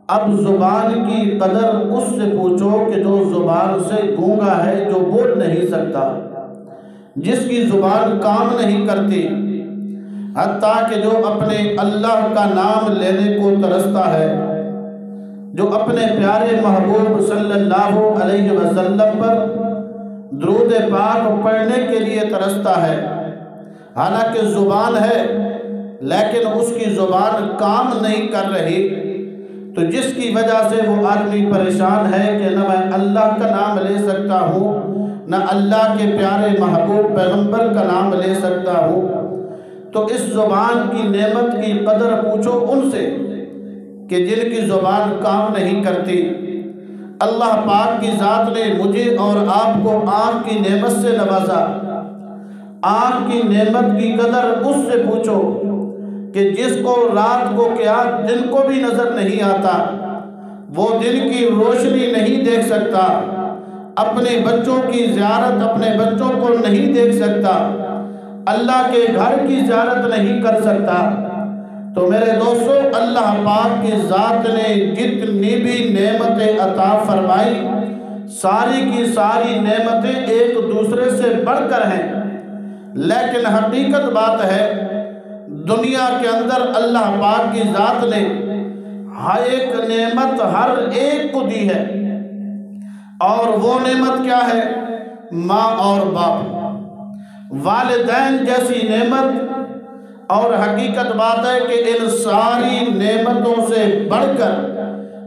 اب زبان کی قدر اس سے پوچھو کہ جو زبان سے گونگا ہے، جو بول نہیں سکتا، جس کی زبان کام نہیں کرتی، حتیٰ کہ جو اپنے اللہ کا نام لینے کو ترستا ہے، جو اپنے پیارے محبوب صلی اللہ علیہ وسلم پر درود پاک پڑھنے کے لیے ترستا ہے، حالانکہ زبان ہے لیکن اس کی زبان کام نہیں کر رہی، تو جس کی وجہ سے وہ آدمی پریشان ہے کہ نہ میں اللہ کا نام لے سکتا ہوں، نہ اللہ کے پیارے محبوب پیغمبر کا نام لے سکتا ہوں، تو اس زبان کی نعمت کی قدر پوچھو ان سے کہ جن کی زبان کام نہیں کرتی۔ اللہ پاک کی ذات نے مجھے اور آپ کو آنکھ کی نعمت سے نوازا۔ آنکھ کی نعمت کی قدر اس سے پوچھو کہ جس کو رات کو کیا دن کو بھی نظر نہیں آتا، وہ دن کی روشنی نہیں دیکھ سکتا، اپنے بچوں کی زیارت اپنے بچوں کو نہیں دیکھ سکتا، اللہ کے گھر کی زیارت نہیں کر سکتا۔ تو میرے دوستو، اللہ پاک کی ذات نے جتنی بھی نعمتیں عطا فرمائی، ساری کی ساری نعمتیں ایک دوسرے سے بڑھ کر ہیں، لیکن حقیقت بات ہے دنیا کے اندر اللہ پاک کی ذات نے ہر ایک نعمت ہر ایک کو دی ہے، اور وہ نعمت کیا ہے؟ ماں اور باپ، والدین جیسی نعمت۔ اور حقیقت بات ہے کہ ان ساری نعمتوں سے بڑھ کر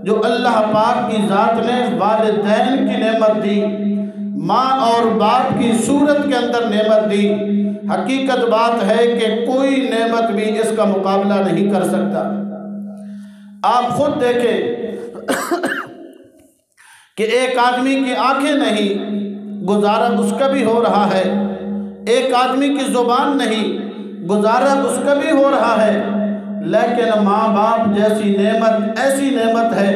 جو اللہ پاک کی ذات نے والدین کی نعمت دی، ماں اور باپ کی صورت کے اندر نعمت دی، حقیقت بات ہے کہ کوئی نعمت بھی اس کا مقابلہ نہیں کر سکتا۔ آپ خود دیکھیں کہ ایک آدمی کی آنکھیں نہیں، گزارا اس کا بھی ہو رہا ہے، ایک آدمی کی زبان نہیں، گزارا اس کا بھی ہو رہا ہے، لیکن ماں باپ جیسی نعمت ایسی نعمت ہے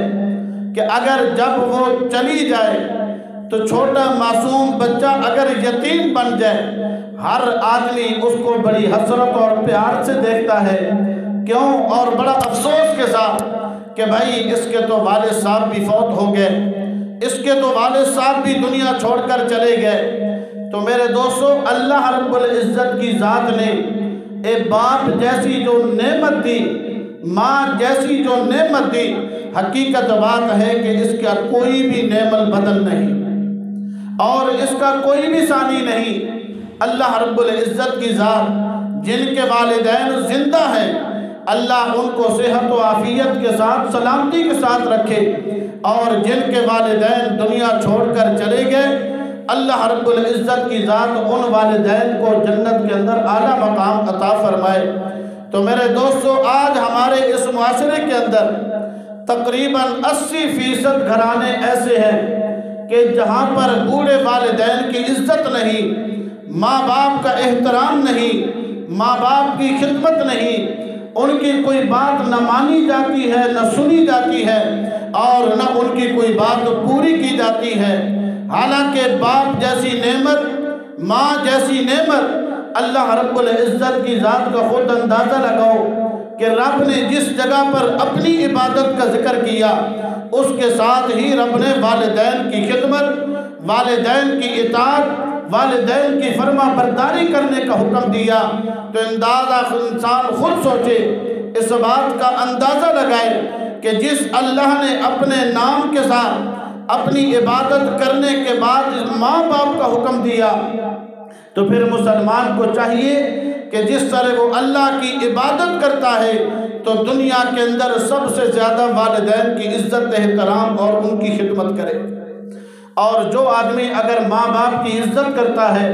کہ اگر جب وہ چلی جائے تو چھوٹا معصوم بچہ اگر یتیم بن جائے، ہر آدمی اس کو بڑی حسرت اور پیار سے دیکھتا ہے۔ کیوں؟ اور بڑا افسوس کے ساتھ کہ بھائی اس کے تو والد صاحب بھی فوت ہو گئے، اس کے تو والد صاحب بھی دنیا چھوڑ کر چلے گئے۔ تو میرے دوستو، اللہ رب العزت کی ذات نے ایک باپ جیسی جو نعمت دی، ماں جیسی جو نعمت دی، حقیقت بات ہے کہ اس کا کوئی بھی نعمت بدل نہیں اور اس کا کوئی بھی ثانی نہیں۔ اللہ رب العزت کی ذات جن کے والدین زندہ ہیں، اللہ ان کو صحت و عافیت کے ساتھ سلامتی کے ساتھ رکھے، اور جن کے والدین دنیا چھوڑ کر چلے گئے، اللہ رب العزت کی ذات ان والدین کو جنت کے اندر اعلیٰ مقام عطا فرمائے۔ تو میرے دوستو، آج ہمارے اس معاشرے کے اندر تقریباً 80% گھرانے ایسے ہیں کہ جہاں پر بوڑھے والدین کی عزت نہیں، ماں باپ کا احترام نہیں، ماں باپ کی خدمت نہیں، ان کی کوئی بات نہ مانی جاتی ہے، نہ سنی جاتی ہے، اور نہ ان کی کوئی بات پوری کی جاتی ہے۔ حالانکہ باپ جیسی نعمت، ماں جیسی نعمت، اللہ رب العزت کی ذات کا خود اندازہ لگاؤ کہ رب نے جس جگہ پر اپنی عبادت کا ذکر کیا، اس کے ساتھ ہی رب نے والدین کی خدمت، والدین کی اطاعت، والدین کی فرما برداری کرنے کا حکم دیا۔ تو انسان خود سوچے، اس بات کا اندازہ لگائے کہ جس اللہ نے اپنے نام کے ساتھ اپنی عبادت کرنے کے بعد ماں باپ کا حکم دیا، تو پھر مسلمان کو چاہیے کہ جس طرح وہ اللہ کی عبادت کرتا ہے تو دنیا کے اندر سب سے زیادہ والدین کی عزت احترام اور ان کی خدمت کرے۔ اور جو آدمی اگر ماں باپ کی عزت کرتا ہے،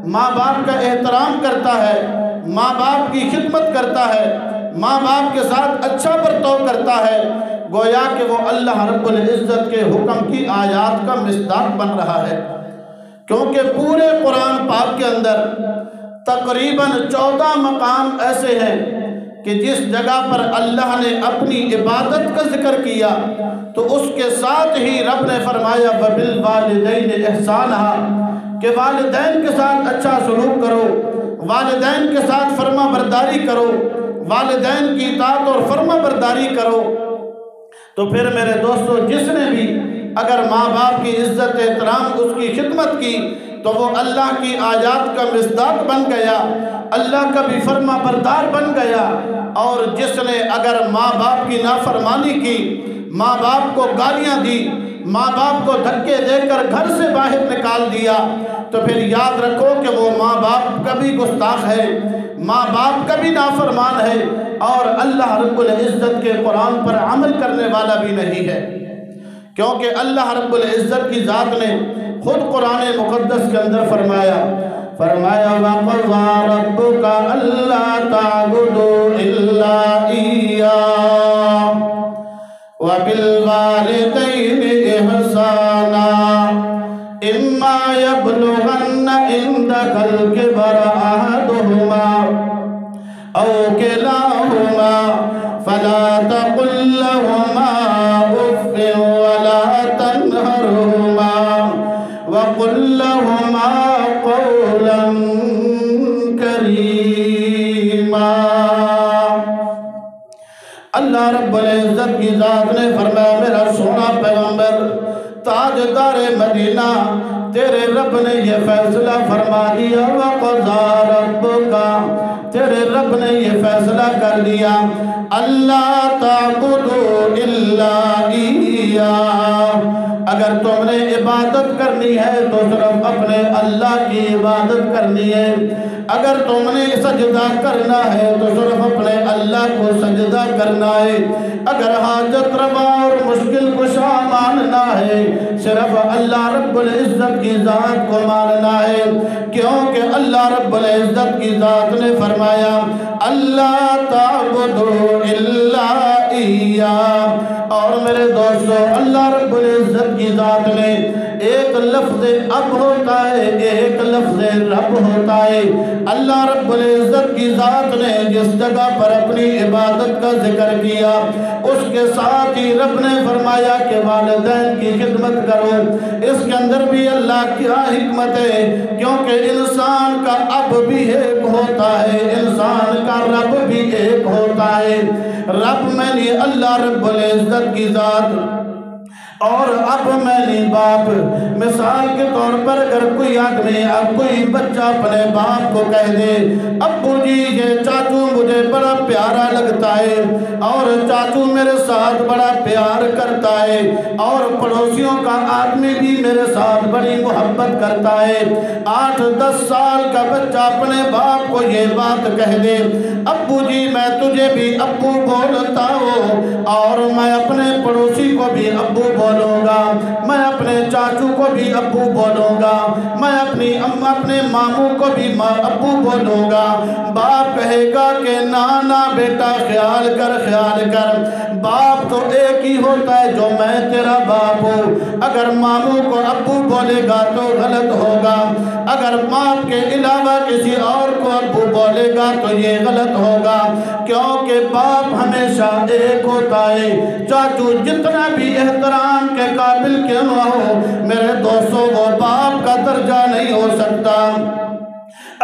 ماں باپ کا احترام کرتا ہے، ماں باپ کی خدمت کرتا ہے، ماں باپ کے ساتھ اچھا برتاؤ کرتا ہے، گویا کہ وہ اللہ رب العزت کے حکم کی آیات کا مصداق بن رہا ہے۔ کیونکہ پورے قرآن پاک کے اندر تقریباً 14 مقام ایسے ہیں کہ جس جگہ پر اللہ نے اپنی عبادت کا ذکر کیا تو اس کے ساتھ ہی رب نے فرمایا وَبِالْوَالِدَيْنِ إِحْسَانًا، کہ والدین کے ساتھ اچھا سلوک کرو، والدین کے ساتھ فرما برداری کرو، والدین کی اطاعت اور فرما برداری کرو۔ تو پھر میرے دوستو جس نے بھی اگر ماں باپ کی عزت احترام اس کی خدمت کی تو وہ اللہ کی آیات کا مصداق بن گیا، اللہ کا بھی فرما بردار بن گیا۔ اور جس نے اگر ماں باپ کی نافرمانی کی، ماں باپ کو گالیاں دی، ماں باپ کو دھکے دے کر گھر سے باہر نکال دیا، تو پھر یاد رکھو کہ وہ ماں باپ کبھی گستاخ ہے، ماں باپ کبھی نافرمان ہے، اور اللہ رب العزت کے قرآن پر عمل کرنے والا بھی نہیں ہے۔ کیونکہ اللہ رب العزت کی ذات نے خود قرآن مقدس کے اندر فرمایا وَقَضَى رَبُّكَ أَلَّا تَعْبُدُوا إِلَّا إِيَّاهُ وَبِالْوَالِدَيْنِ إِحْسَانًا إِمَّا يَبْلُغَنَّ عِندَكَ الْكِبَرَ أَحَدُهُمَا أَوْ كِلَاهُمَا فَلَا تَقُل لَّهُمَا أُفٍّ وَلَا تَنْهَرْهُمَا وَقُل لَّهُمَا قَوْلًا كَرِيمًا۔ اللہ رب العزت کی ذات نے فرمایا میرا سونا پیغمبر تاجدار مدینہ تیرے رب نے یہ فیصلہ فرما دیا، وَقَضَى رَبُّكَ تیرے رب نے یہ فیصلہ کر دیا، اللہ تعبدوا الا ایاہ، اگر تم نے عبادت کرنی ہے تو صرف اپنے اللہ کی عبادت کرنی ہے، اگر تم نے سجدہ کرنا ہے تو صرف اپنے اللہ کو سجدہ کرنا ہے، اگر حاجت روا اور مشکل کشا ماننا ہے صرف اللہ رب العزت کی ذات کو ماننا ہے، کیونکہ اللہ رب العزت کی ذات نے فرمایا اللہ تعبدوا الا ایاہ۔ اور میرے دوستو اللہ رب العزت کی ذات نے ایک لفظ اب ہوتا ہے، ایک لفظ رب ہوتا ہے۔ اللہ رب العزت کی ذات نے جس جگہ پر اپنی عبادت کا ذکر کیا اس کے ساتھ ہی رب نے فرمایا کہ والدین کی خدمت کرو۔ اس کے اندر بھی اللہ کیا حکمت ہے، کیونکہ انسان کا اب بھی ایک ہوتا ہے، انسان کا رب بھی ایک ہوتا ہے۔ رب میں نے اللہ رب العزت کی ذات اور اب میں نے باپ۔ مثال کے طور پر اگر کوئی آدمی اب کوئی بچہ اپنے باپ کو کہہ دے ابو جی یہ چاچو مجھے بڑا پیارا لگتا ہے اور چاچو میرے ساتھ بڑا پیار کرتا ہے اور پڑوسیوں کا آدمی بھی میرے ساتھ بڑی محبت کرتا ہے، 8-10 سال کا بچہ اپنے باپ کو یہ بات کہہ دے ابو جی میں تجھے بھی ابو بولتا ہوں اور میں اپنے پڑوسی کو بھی ابو بولوں گا، میں اپنے چاچو کو بھی ابو بولوں گا، میں اپنے ماموں کو بھی ابو بولوں گا۔ باپ کہے گا کہ نانا بیٹا خیال کر، باپ تو ایک ہی ہوتا ہے جو میں تیرا باپ ہوں، اگر ماموں کو ابو بولے گا تو غلط ہوگا، اگر باپ کے علاوہ کسی اور کو ابو بولے گا تو یہ غلط ہوگا، کیونکہ باپ ہمیشہ ایک ہوتا ہے۔ چاچو جتنا بھی احترام کے قابل کیوں نہ ہو میرے دوستوں وہ باپ کا درجہ نہیں ہو سکتا،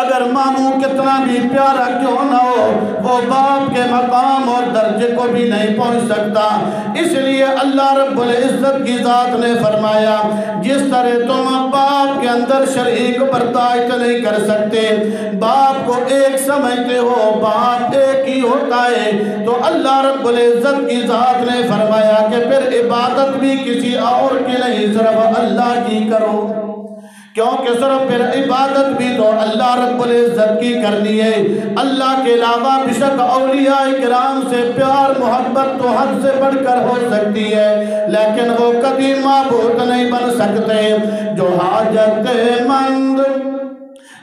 اگر ماموں کتنا بھی پیارا کیوں نہ ہو وہ باپ کے مقام اور درجے کو بھی نہیں پہنچ سکتا۔ اس لیے اللہ رب العزت کی ذات نے فرمایا جس طرح تم باپ کے اندر شریک برداشت نہیں کر سکتے، باپ کو ایک سمجھتے ہو، باپ ایک ہی ہوتا ہے، تو اللہ رب العزت کی ذات نے فرمایا کہ پھر عبادت بھی کسی اور کی نہیں صرف اللہ کی کرو، کیونکہ صرف پھر عبادت بھی تو اللہ رب العزت کی کرنی ہے۔ اللہ کے علاوہ بشک اولیاء کرام سے پیار محبت تو حد سے بڑھ کر ہو سکتی ہے لیکن وہ کبھی معبود نہیں بن سکتے۔ جو حاجت مند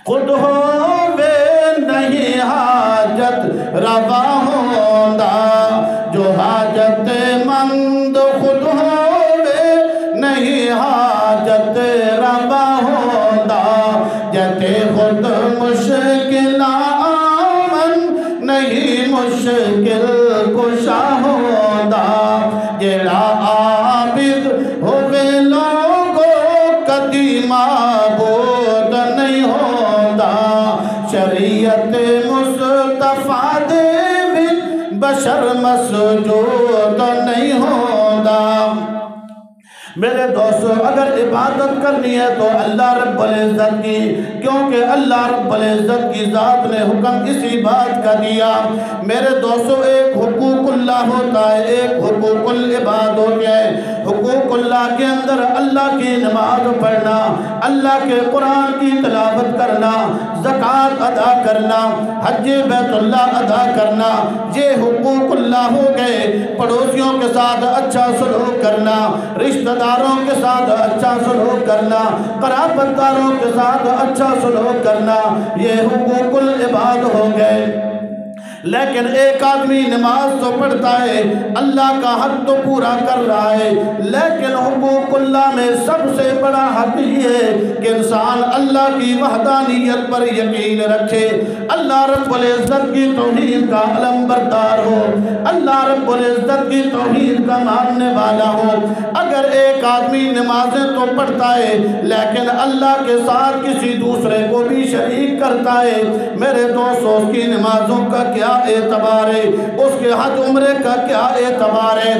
خود ہووے نہیں حاجت روا ہوندا، جو حاجت مند خود ہووے نہیں حاجت روا ہوندا، جتے خود مشکل آمن نہیں مشکل کشا ہوندا، جیڑا عابد ہووے لوگو کدی معبود نہیں ہوندا، شریعت مصطفیٰ دے وچ بشر مسجود نہیں ہوندا۔ میرے دوستو اگر عبادت کرنی ہے تو اللہ رب العزت کی، کیونکہ اللہ رب العزت کی ذات نے حکم اسی بات کا دیا۔ میرے دوستو ایک حقوق اللہ ہوتا ہے، ایک حقوق العباد ہوتا ہے۔ حقوق اللہ کے اندر اللہ کی نماز پڑھنا، اللہ کے قرآن کی تلاوت کرنا، زکوٰۃ ادا کرنا، حج بیت اللہ ادا کرنا، یہ حقوق اللہ ہو گئے۔ پڑوسیوں کے ساتھ اچھا سلوک کرنا، رشتہ داروں کے ساتھ اچھا سلوک کرنا، قرابت داروں کے ساتھ اچھا سلوک کرنا، یہ حقوق العباد ہو گئے۔ لیکن ایک آدمی نماز تو پڑھتا ہے، اللہ کا حق تو پورا کر رہا ہے، لیکن حقوق اللہ میں سب سے بڑا حق یہ ہے کہ انسان اللہ کی وحدانیت پر یقین رکھے، اللہ رب العزت کی توحید کا علم بردار ہو، اللہ رب العزت کی توحید کا ماننے والا ہو۔ اگر ایک آدمی نمازیں تو پڑھتا ہے لیکن اللہ کے ساتھ کسی دوسرے کو بھی شریک کرتا ہے، میرے دوستوں اس کی نمازوں کا کیا اعتبار ہے، اس کے حج عمرے کا کیا اعتبار ہے؟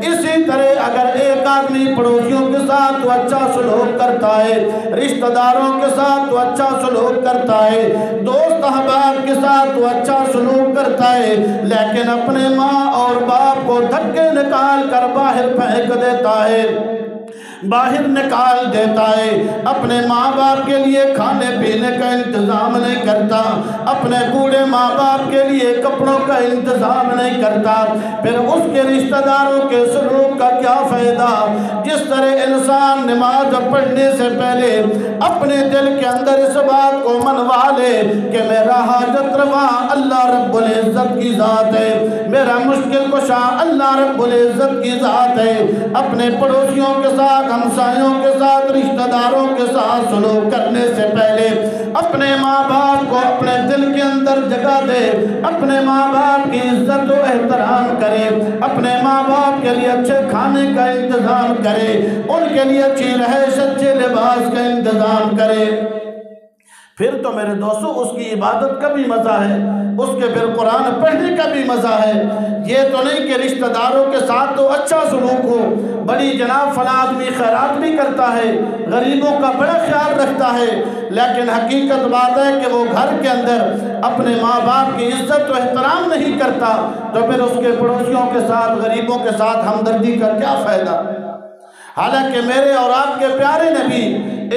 اسی طرح اگر ایک آدمی پڑوسیوں کے ساتھ تو اچھا سلوک کرتا ہے، رشتہ داروں کے ساتھ تو اچھا سلوک کرتا ہے، دوست احباب کے ساتھ تو اچھا سلوک کرتا ہے، لیکن اپنے ماں اور باپ کو دھکے نکال کر باہر پھینک دیتا ہے، باہر نکال دیتا ہے، اپنے ماں باپ کے لیے کھانے پینے کا انتظام نہیں کرتا، اپنے بوڑھے ماں باپ کے لیے کپڑوں کا انتظام نہیں کرتا، پھر اس کے رشتہ داروں کے سلوک کا کیا فائدہ؟ جس طرح انسان نماز پڑھنے سے پہلے اپنے دل کے اندر اس بات کو منوا لے کہ میرا حاجت روا اللہ رب العزت کی ذات ہے، میرا مشکل کشا اللہ رب العزت کی ذات ہے، اپنے پڑوسیوں کے ساتھ، ہمسایوں کے ساتھ، رشتہ داروں کے ساتھ سلوک کرنے سے پہلے اپنے ماں باپ کو اپنے دل کے اندر جگہ دے، اپنے ماں باپ کی عزت و احترام کرے، اپنے ماں باپ کے لیے اچھے کھانے کا انتظام کرے، ان کے لیے اچھی رہائش، اچھے لباس کا انتظام کرے، پھر تو میرے دوستو اس کی عبادت کا بھی مزہ ہے، اس کے پھر قرآن پڑھنے کا بھی مزہ ہے۔ یہ تو نہیں کہ رشتہ داروں کے ساتھ تو اچھا سلوک ہو، بڑی جناب فلاں آدمی خیرات بھی کرتا ہے، غریبوں کا بڑا خیال رکھتا ہے، لیکن حقیقت بات ہے کہ وہ گھر کے اندر اپنے ماں باپ کی عزت و احترام نہیں کرتا، تو پھر اس کے پڑوسیوں کے ساتھ، غریبوں کے ساتھ ہمدردی کا کیا فائدہ؟ حالانکہ میرے اور آپ کے پیارے نبی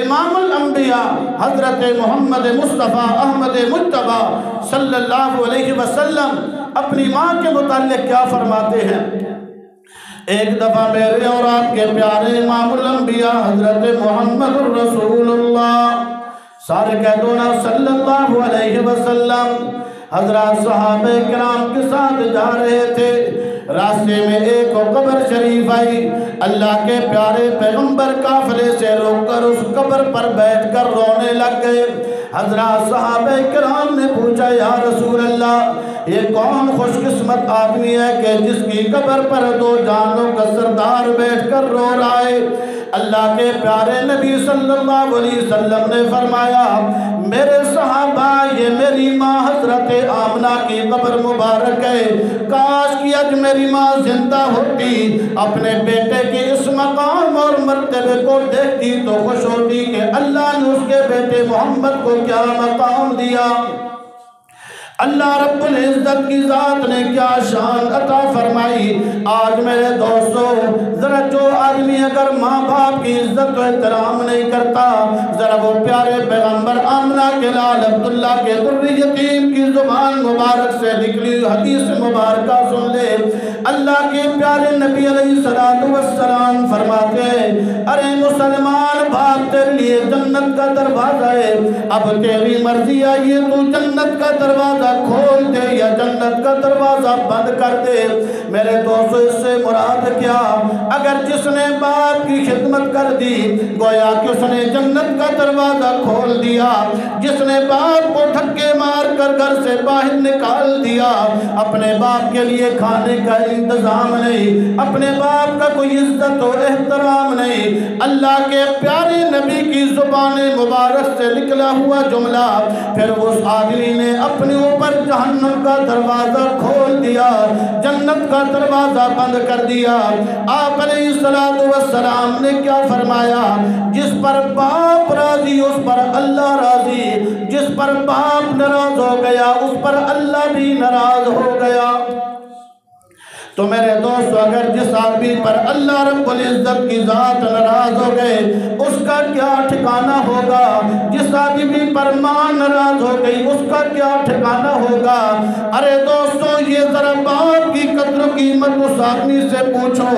امام الانبیاء حضرت محمد مصطفیٰ احمد مجتبیٰ صلی اللہ علیہ وسلم اپنی ماں کے متعلق کیا فرماتے ہیں؟ ایک دفعہ میرے اور آپ کے پیارے امام الانبیاء حضرت محمد الرسول اللہ، سارے کہہ دو نا صلی اللہ علیہ وسلم، حضرات صحابہ کرام کے ساتھ جا رہے تھے، راستے میں ایک قبر شریف آئی، اللہ کے پیارے پیغمبر قافلے سے روک کر اس قبر پر بیٹھ کر رونے لگ گئے۔ حضرات صحابہ کرام نے پوچھا یا رسول اللہ یہ کون خوش قسمت آدمی ہے کہ جس کی قبر پر دو جانوں کا سردار بیٹھ کر رو رہا ہے؟ اللہ کے پیارے نبی صلی اللہ علیہ وسلم نے فرمایا میرے صحابہ یہ میری ماں حضرت آمنہ کی قبر مبارک ہے، کاش کہ آج میری ماں زندہ ہوتی، اپنے بیٹے کے اس مقام اور مرتبے کو دیکھتی تو خوش ہوتی کہ اللہ نے اس کے بیٹے محمد کو کیا مقام دیا، اللہ رب العزت کی ذات نے کیا شان عطا فرمائی۔ آج میرے دوستو ذرا جو آدمی اگر ماں باپ کی عزت و احترام نہیں کرتا، ذرا وہ پیارے پیغمبر آمنہ کے لال عبداللہ کے در یتیم کی زبان مبارک سے نکلی حدیث مبارکہ سن لے۔ اللہ کے پیارے نبی علیہ السلام فرماتے ہیں ارے مسلمان باپ تیرے لیے جنت کا دروازہ ہے، اب تیری مرضی آئیے تو جنت کا دروازہ کھول دے یا جنت کا دروازہ بند کر دے۔ میرے دوستو اس سے مراد کیا؟ اگر جس نے باپ کی خدمت کر دی گویا کہ اس نے جنت کا دروازہ کھول دیا، جس نے باپ کو دھکے مار کر گھر سے باہر نکال دیا، اپنے باپ کے لیے کھانے کا انتظام نہیں، اپنے باپ کا کوئی عزت و احترام نہیں، اللہ کے پیارے نبی کی زبان مبارک سے نکلا ہوا جملہ پھر اس آدمی نے اپنے اوپر اوپر جہنم کا دروازہ کھول دیا، جنت کا دروازہ بند کر دیا۔ آپ علیہ السلام نے کیا فرمایا؟ جس پر باپ راضی اس پر اللہ راضی، جس پر باپ ناراض ہو گیا اس پر اللہ بھی ناراض ہو گیا۔ تو میرے دوستو، اگر جس آدمی پر اللہ رب العزت کی ذات ناراض ہو گئے اس کا کیا ٹھکانہ ہوگا؟ جس آدمی پر ماں ناراض ہو گئی اس کا کیا ٹھکانہ ہوگا؟ ارے دوستو، یہ ذرا باپ کی قدر و قیمت اس آدمی سے پوچھو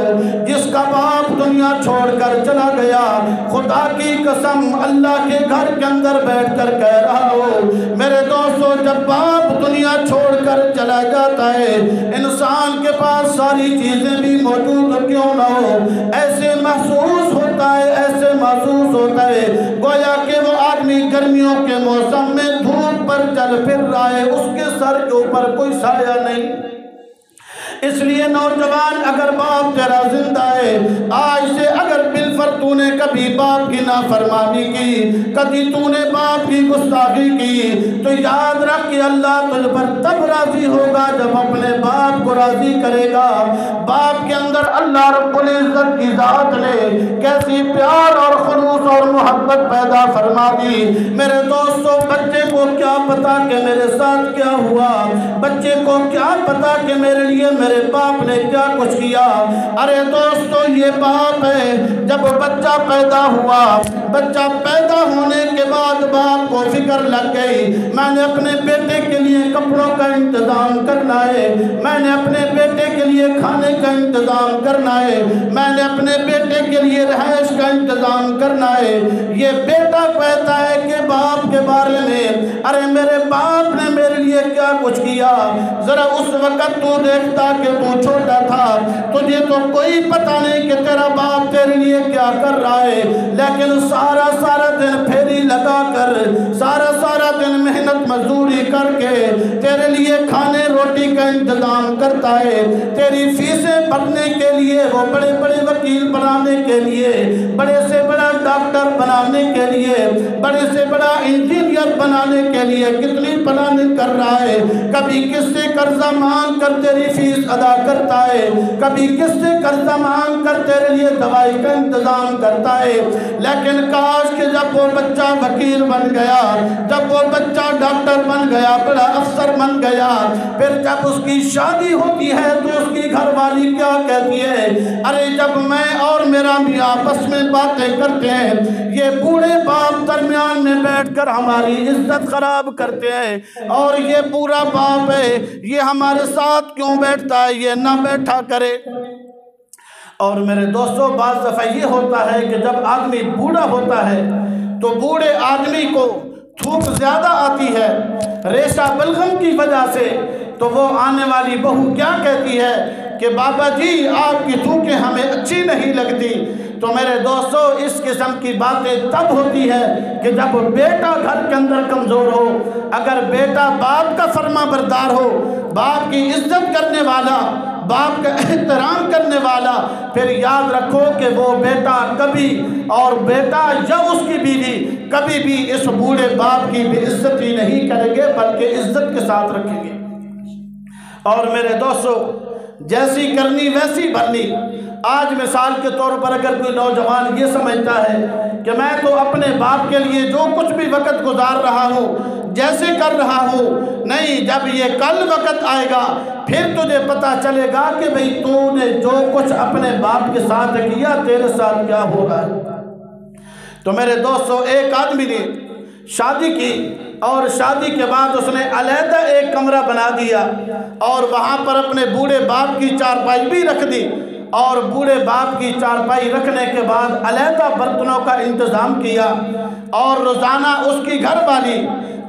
جس کا باپ دنیا چھوڑ کر چلا گیا۔ خدا کی قسم اللہ کے گھر کے اندر بیٹھ کر کہہ رہا ہو میرے دوستو، جب باپ دنیا چھوڑ کر چلا جاتا ہے انسان کے پاس ساری چیزیں بھی موجود کیوں نہ ہو، ایسے محسوس ہوتا ہے، ایسے محسوس ہوتا ہے گویا کہ وہ آدمی گرمیوں کے موسم میں دھوپ پر چل پھر رہا ہے، اس کے سر کے اوپر کوئی سایہ نہیں۔ اس لیے نوجوان، اگر باپ تیرا زندہ ہے آج سے اگر بالفرض تو نے کبھی باپ کی نافرمانی کی، کبھی تو نے باپ کی گستاخی کی، تو یاد رکھ کہ اللہ تجھ پر تب راضی ہوگا جب اپنے باپ کو راضی کرے گا۔ باپ کے اندر اللہ رب العزت کی ذات نے کیسی پیار اور خلوص اور محبت پیدا فرما دی۔ میرے دوستو، بچے کو کیا پتا کہ میرے ساتھ کیا ہوا، بچے کو کیا پتا کہ میرے لیے میرے باپ نے کیا کچھ کیا۔ ارے دوستو، یہ باپ ہے، جب بچہ پیدا ہوا، بچہ پیدا ہونے کے بعد باپ کو فکر لگ گئی میں نے اپنے بیٹے کے لیے کپڑوں کا انتظام کرنا ہے، میں نے اپنے بیٹے کے لیے کھانے کا انتظام کرنا ہے، میں نے اپنے بیٹے کے لیے رہائش کا انتظام کرنا ہے۔ یہ بیٹا کہتا ہے کہ باپ کے بارے میں ارے میرے باپ نے میرے لیے کیا کچھ کیا۔ ذرا اس وقت تو دیکھتا کہ تو چھوٹا تھا، تجھے تو کوئی پتہ نہیں کہ تیرا باپ تیرے لیے کیا کر رہا ہے، لیکن سارا دن پھیری لگا کر، سارا دن محنت مزدوری کر کے تیرے لیے کھانے روٹی کا انتظام کرتا ہے، تیری فیسیں بھرنے کے لیے، وہ بڑے بڑے وکیل بنانے کے لیے، بڑے سے بڑا ڈاکٹر بنانے کے لیے، بڑے سے بڑا انجینئر بنانے کے لیے کتنی پلاننگ کر رہا ہے۔ کبھی کس سے قرضہ مانگ کر تیری فیس ادا کرتا ہے، کبھی کس سے قرضہ مانگ کر تیرے لیے دوائی کا انتظام کرتا ہے۔ لیکن کاش کہ جب وہ بچہ وکیل بن گیا، جب وہ بچہ ڈاکٹر بن گیا، بڑا افسر بن گیا، پھر جب اس کی شادی ہوتی ہے تو اس کی گھر والی کیا کہتی ہے؟ ارے جب میں اور میرا میاں آپس میں باتیں کرتے ہیں یہ بوڑھے باپ درمیان میں بیٹھ کر ہماری عزت خراب کرتے ہیں، اور یہ بوڑھا باپ ہے یہ ہمارے ساتھ کیوں بیٹھتا ہے، یہ نہ بیٹھا کرے۔ اور میرے دوستو، بعض دفعہ یہ ہوتا ہے کہ جب آدمی بوڑھا ہوتا ہے تو بوڑھے آدمی کو تھوک زیادہ آتی ہے ریشہ بلغم کی وجہ سے، تو وہ آنے والی بہو کیا کہتی ہے کہ بابا جی آپ کی تھوکیں ہمیں اچھی نہیں لگتی۔ تو میرے دوستو، اس قسم کی باتیں تب ہوتی ہے کہ جب بیٹا گھر کے اندر کمزور ہو۔ اگر بیٹا باپ کا فرما بردار ہو، باپ کی عزت کرنے والا، باپ کا احترام کرنے والا، پھر یاد رکھو کہ وہ بیٹا کبھی، اور بیٹا یا اس کی بیوی کبھی بھی اس بوڑھے باپ کی بے عزتی نہیں کریں گے بلکہ عزت کے ساتھ رکھیں گے۔ اور میرے دوستو، جیسی کرنی ویسی بھرنی۔ آج مثال کے طور پر اگر کوئی نوجوان یہ سمجھتا ہے کہ میں تو اپنے باپ کے لیے جو کچھ بھی وقت گزار رہا ہوں، جیسے کر رہا ہوں، نہیں، جب یہ کل وقت آئے گا پھر تجھے پتا چلے گا کہ بھئی تو نے جو کچھ اپنے باپ کے ساتھ کیا تیرے ساتھ کیا ہو رہا ہے۔ تو میرے دوستو، ایک آدمی نے شادی کی اور شادی کے بعد اس نے علیحدہ ایک کمرہ بنا دیا اور وہاں پر اپنے بوڑھے باپ کی چارپائی بھی رکھ دی، اور بوڑھے باپ کی چارپائی رکھنے کے بعد علیحدہ برتنوں کا انتظام کیا، اور روزانہ اس کی گھر والی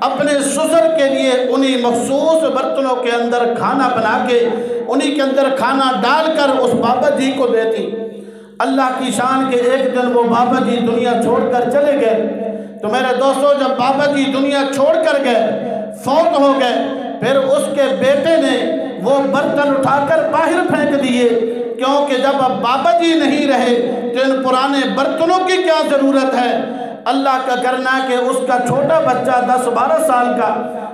اپنے سسر کے لیے انہی مخصوص برتنوں کے اندر کھانا بنا کے انہی کے اندر کھانا ڈال کر اس بابا جی کو دیتی۔ اللہ کی شان کے ایک دن وہ بابا جی دنیا چھوڑ کر چلے گئے۔ تو میرے دوستو، جب بابا جی دنیا چھوڑ کر گئے، فوت ہو گئے، پھر اس کے بیٹے نے وہ برتن اٹھا کر باہر پھینک دیے، کیونکہ جب اب بابا جی نہیں رہے تو ان پرانے برتنوں کی کیا ضرورت ہے۔ اللہ کا کرنا کہ اس کا چھوٹا بچہ 10-12 سال کا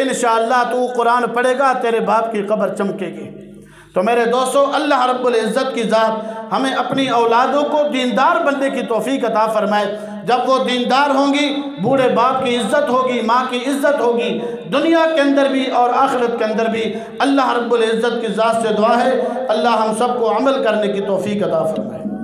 انشاءاللہ تو قرآن پڑھے گا تیرے باپ کی قبر چمکے گی۔ تو میرے دوستو، اللہ رب العزت کی ذات ہمیں اپنی اولادوں کو دیندار بننے کی توفیق عطا فرمائے۔ جب وہ دیندار ہوں گی، بوڑھے باپ کی عزت ہوگی، ماں کی عزت ہوگی، دنیا کے اندر بھی اور آخرت کے اندر بھی۔ اللہ رب العزت کی ذات سے دعا ہے اللہ ہم سب کو عمل کرنے کی توفیق عطا فرمائے۔